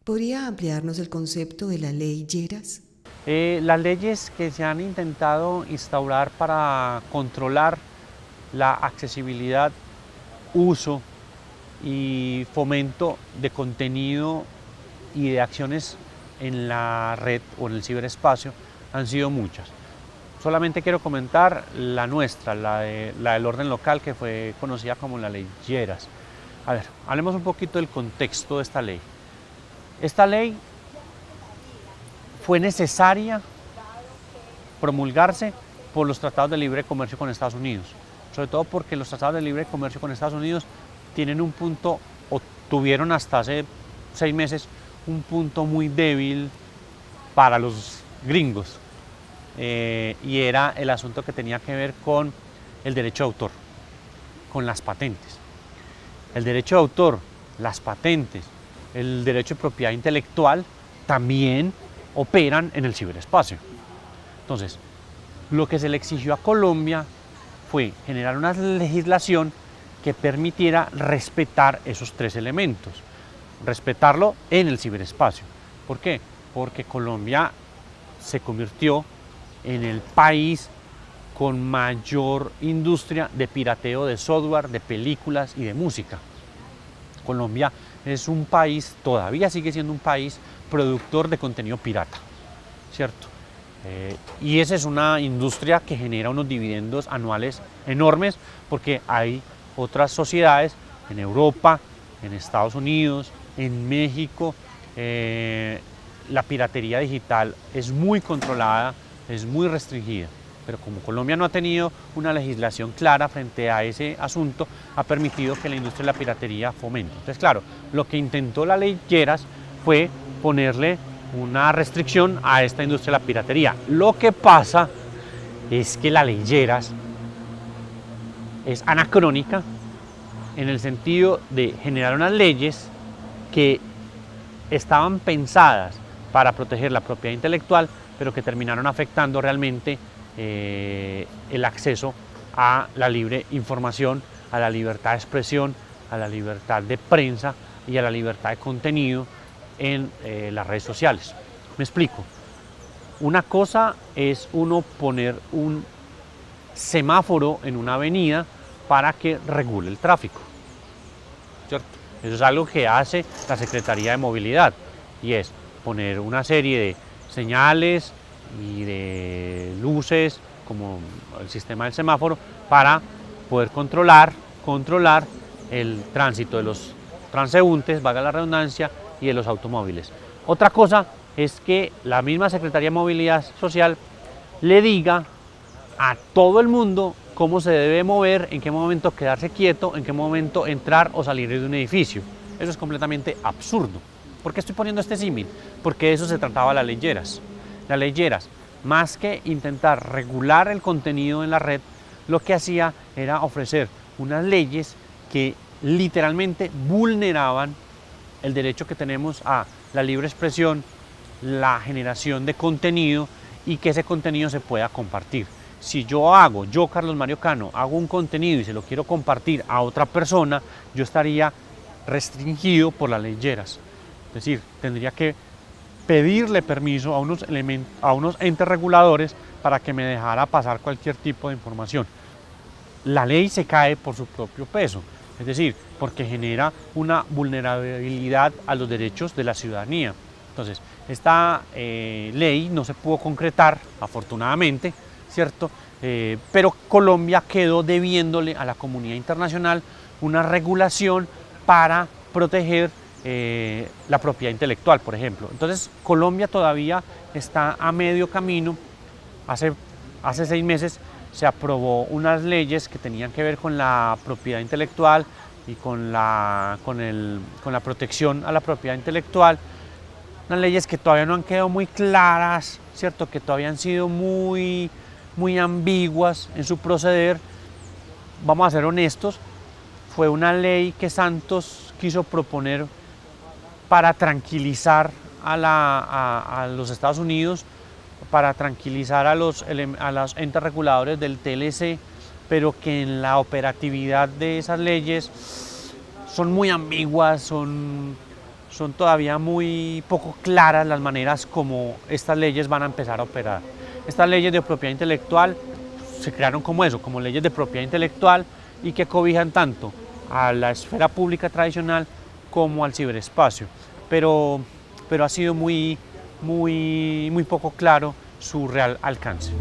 ¿Podría ampliarnos el concepto de la ley Lleras? Las leyes que se han intentado instaurar para controlar la accesibilidad, uso y fomento de contenido y de acciones en la red o en el ciberespacio han sido muchas. Solamente quiero comentar la nuestra, la del orden local, que fue conocida como la ley Lleras. A ver, hablemos un poquito del contexto de esta ley. Esta ley fue necesaria promulgarse por los tratados de libre comercio con Estados Unidos, sobre todo porque los tratados de libre comercio con Estados Unidos tienen un punto, o tuvieron hasta hace 6 meses, un punto muy débil para los gringos, y era el asunto que tenía que ver con el derecho de autor, con las patentes. El derecho de autor, las patentes, el derecho de propiedad intelectual también operan en el ciberespacio. Entonces, lo que se le exigió a Colombia fue generar una legislación que permitiera respetar esos tres elementos, respetarlo en el ciberespacio. ¿Por qué? Porque Colombia se convirtió en el país con mayor industria de pirateo de software, de películas y de música. Colombia es un país, todavía sigue siendo un país productor de contenido pirata, ¿cierto? Y esa es una industria que genera unos dividendos anuales enormes, porque hay otras sociedades en Europa, en Estados Unidos, en México. La piratería digital es muy controlada, es muy restringida, pero como Colombia no ha tenido una legislación clara frente a ese asunto, ha permitido que la industria de la piratería fomente. Entonces, claro, lo que intentó la ley Lleras fue ponerle una restricción a esta industria de la piratería. Lo que pasa es que la ley Lleras es anacrónica en el sentido de generar unas leyes que estaban pensadas para proteger la propiedad intelectual, pero que terminaron afectando realmente el acceso a la libre información, a la libertad de expresión, a la libertad de prensa y a la libertad de contenido en las redes sociales. Me explico. Una cosa es uno poner un semáforo en una avenida para que regule el tráfico, ¿cierto? Eso es algo que hace la Secretaría de Movilidad, y es poner una serie de señales y de luces, como el sistema del semáforo, para poder controlar el tránsito de los transeúntes, valga la redundancia, y de los automóviles. Otra cosa es que la misma Secretaría de Movilidad Social le diga a todo el mundo cómo se debe mover, en qué momento quedarse quieto, en qué momento entrar o salir de un edificio. Eso es completamente absurdo. ¿Por qué estoy poniendo este símil? Porque de eso se trataba la ley Lleras. La ley Lleras, más que intentar regular el contenido en la red, lo que hacía era ofrecer unas leyes que literalmente vulneraban el derecho que tenemos a la libre expresión, la generación de contenido y que ese contenido se pueda compartir. Si yo Carlos Mario Cano, hago un contenido y se lo quiero compartir a otra persona, yo estaría restringido por las ley Lleras. Es decir, tendría que pedirle permiso a unos entes reguladores para que me dejara pasar cualquier tipo de información. La ley se cae por su propio peso, es decir, porque genera una vulnerabilidad a los derechos de la ciudadanía. Entonces, esta ley no se pudo concretar, afortunadamente, ¿cierto? Pero Colombia quedó debiéndole a la comunidad internacional una regulación para proteger la propiedad intelectual, por ejemplo. Entonces, Colombia todavía está a medio camino. Hace 6 meses se aprobó unas leyes que tenían que ver con la propiedad intelectual y con la protección a la propiedad intelectual. Unas leyes que todavía no han quedado muy claras, ¿cierto? Que todavía han sido muy ambiguas en su proceder. Vamos a ser honestos, fue una ley que Santos quiso proponer para tranquilizar a los Estados Unidos, para tranquilizar a los entes reguladores del TLC, pero que en la operatividad de esas leyes son muy ambiguas, son son todavía muy poco claras las maneras como estas leyes van a empezar a operar. Estas leyes de propiedad intelectual se crearon como eso, como leyes de propiedad intelectual y que cobijan tanto a la esfera pública tradicional como al ciberespacio, pero ha sido muy poco claro su real alcance.